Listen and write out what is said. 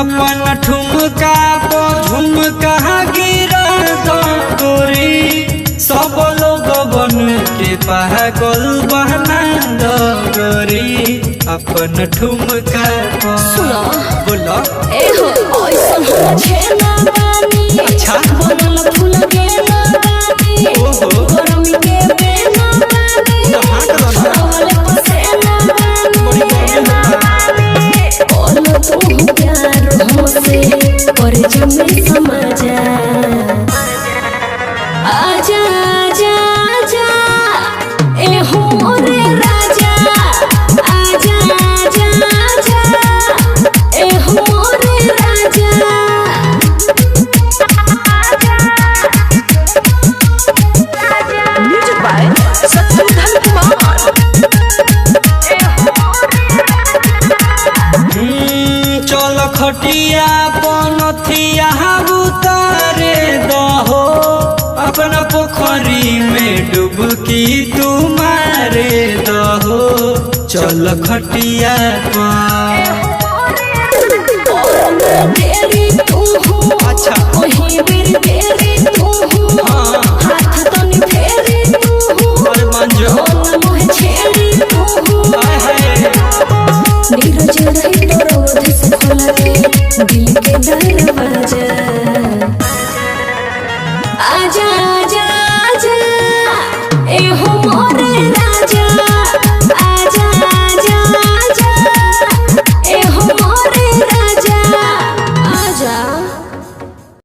अपन ठुमका को झुमका गिरा दो गोरी, सब लोग बन के पागल बना दो गोरी। अपन ठुमका को बोलो अच्छा बनल फूल के ओहो गरमी के बेना और जमे समाजा आजा आजा आजा ए हो रे राजा आजा आजा आजा ए हो रे राजा म्यूजिक बाय शत्रुघ्न कुमार। चल खटिया पनथिया उतारे दहो, अपना पोखरी में डुबकी तुम्हारे दहो। चल खटिया तेरी तू हो अच्छा वही बिर